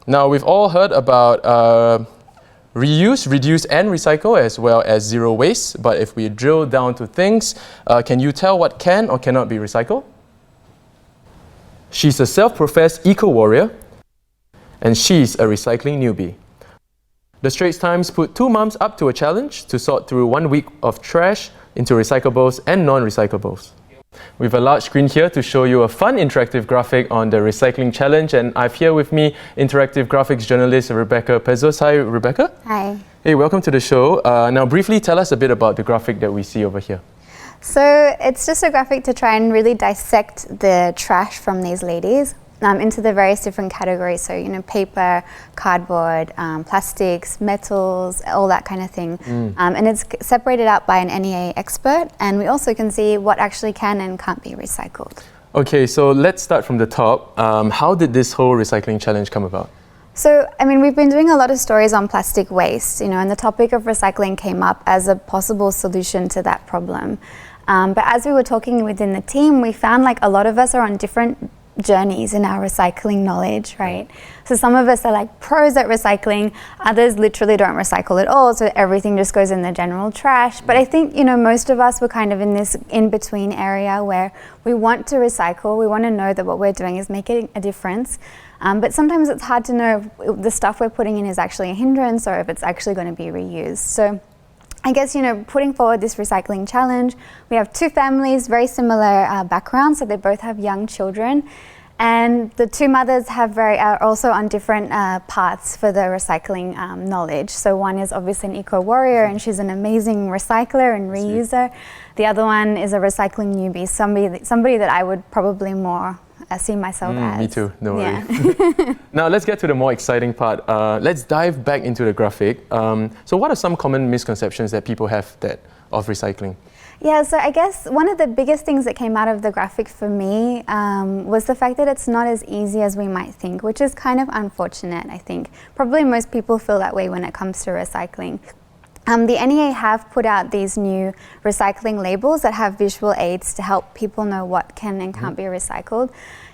Now, we've all heard about reuse, reduce and recycle, as well as zero waste. But if we drill down to things, can you tell what can or cannot be recycled? She's a self-professed eco-warrior, and she's a recycling newbie. The Straits Times put two mums up to a challenge to sort through 1 week of trash into recyclables and non-recyclables. We have a large screen here to show you a fun interactive graphic on the recycling challenge, and I've here with me interactive graphics journalist Rebecca Pazos. Hi, Rebecca. Hi. Hey, welcome to the show. Now, briefly tell us a bit about the graphic that we see over here. So it's just a graphic to try and really dissect the trash from these ladies into the various different categories. So, paper, cardboard, plastics, metals, all that kind of thing. And it's separated out by an NEA expert. And we also can see what actually can and can't be recycled. Okay, so let's start from the top. How did this whole recycling challenge come about? So, we've been doing a lot of stories on plastic waste, and the topic of recycling came up as a possible solution to that problem. But as we were talking within the team, we found like a lot of us are on different journeys in our recycling knowledge, right? So some of us are like pros at recycling, others literally don't recycle at all, so everything just goes in the general trash. But I think, most of us were kind of in this in-between area where we want to recycle, we want to know that what we're doing is making a difference. But sometimes it's hard to know if the stuff we're putting in is actually a hindrance or if it's actually going to be reused. So I guess, putting forward this recycling challenge, we have two families, very similar backgrounds, so they both have young children. And the two mothers are also on different paths for the recycling knowledge. So one is obviously an eco-warrior, and she's an amazing recycler and reuser. The other one is a recycling newbie, somebody that I would probably more see myself as. Me too, no worry. Now let's get to the more exciting part. Let's dive back into the graphic. So what are some common misconceptions that people have of recycling? Yeah, so I guess one of the biggest things that came out of the graphic for me was the fact that it's not as easy as we might think, which is kind of unfortunate, I think. Probably most people feel that way when it comes to recycling. The NEA have put out these new recycling labels that have visual aids to help people know what can and can't be recycled.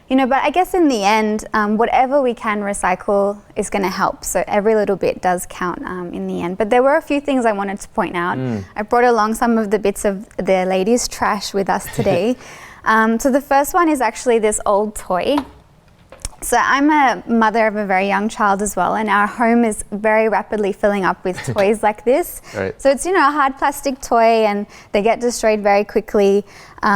But I guess in the end, whatever we can recycle is going to help. So every little bit does count in the end. But there were a few things I wanted to point out. I brought along some of the bits of the ladies' trash with us today. So the first one is actually this old toy. So I'm a mother of a very young child as well, and our home is very rapidly filling up with toys like this. Right. So it's, a hard plastic toy, and they get destroyed very quickly.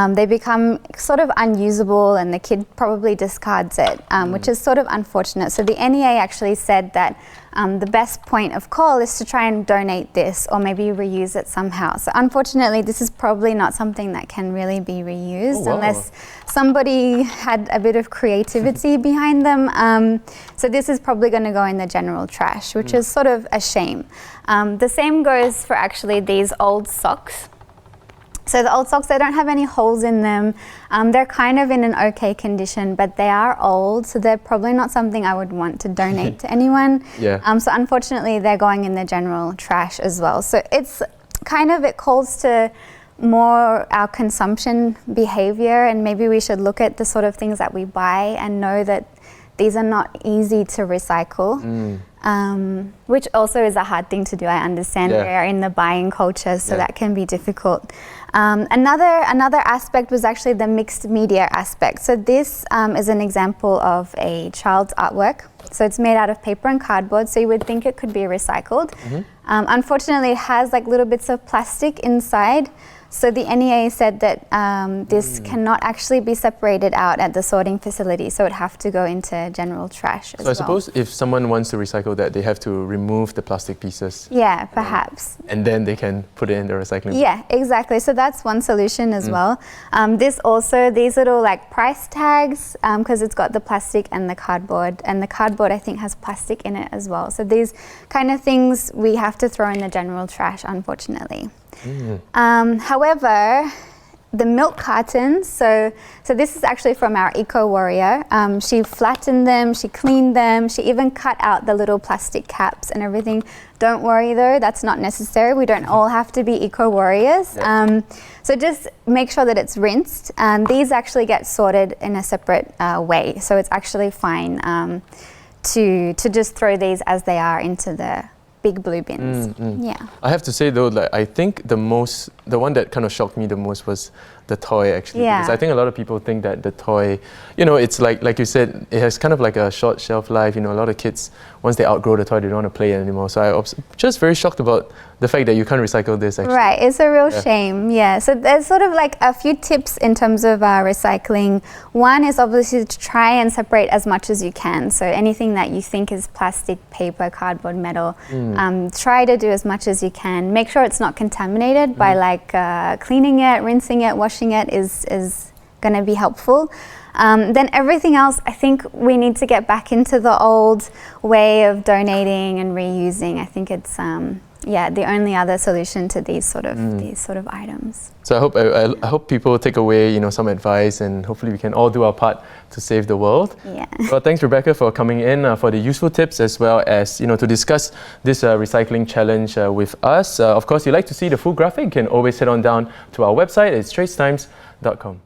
They become sort of unusable, and the kid probably discards it, which is sort of unfortunate. So the NEA actually said that the best point of call is to try and donate this or maybe reuse it somehow. So unfortunately, this is probably not something that can really be reused unless somebody had a bit of creativity behind them. So this is probably going to go in the general trash, which is sort of a shame. The same goes for actually these old socks. So the old socks, they don't have any holes in them. They're kind of in an okay condition, but they are old, so they're probably not something I would want to donate to anyone. So unfortunately, they're going in the general trash as well. So it's kind of, it calls to more our consumption behavior, and maybe we should look at the sort of things that we buy and know that these are not easy to recycle. Which also is a hard thing to do. I understand we are in the buying culture, so that can be difficult. Another aspect was actually the mixed media aspect. So this is an example of a child's artwork. So it's made out of paper and cardboard, so you would think it could be recycled. Unfortunately, it has like little bits of plastic inside. So the NEA said that this cannot actually be separated out at the sorting facility, so it would have to go into general trash as well. So I suppose if someone wants to recycle that, they have to remove the plastic pieces. Yeah, perhaps. And then they can put it in the recycling bin. Yeah, exactly. So that's one solution as well. These little like price tags, because it's got the plastic and the cardboard I think has plastic in it as well. So these kind of things we have to throw in the general trash, unfortunately. However, the milk cartons, so this is actually from our eco-warrior. She flattened them, she cleaned them, she even cut out the little plastic caps and everything. Don't worry though, that's not necessary. We don't all have to be eco-warriors. So just make sure that it's rinsed. These actually get sorted in a separate way, so it's actually fine to just throw these as they are into the big blue bins. Yeah. I have to say though, like I think the one that kind of shocked me the most was the toy actually. Yeah. Because I think a lot of people think that the toy, you know, it's like you said, it has kind of like a short shelf life. You know, a lot of kids, once they outgrow the toy, they don't want to play it anymore. So I was just very shocked about the fact that you can't recycle this actually. Right, it's a real shame, yeah. So there's sort of like a few tips in terms of recycling. One is obviously to try and separate as much as you can. So anything that you think is plastic, paper, cardboard, metal, try to do as much as you can. Make sure it's not contaminated by like cleaning it, rinsing it, washing it is going to be helpful. Then everything else, I think we need to get back into the old way of donating and reusing. I think it's the only other solution to these sort of items. So I hope people take away, you know, some advice, and hopefully we can all do our part to save the world. Yeah. Well, thanks Rebecca for coming in for the useful tips, as well as, you know, to discuss this recycling challenge with us. Of course, if you'd like to see the full graphic, you can always head on down to our website. It's straitstimes.com.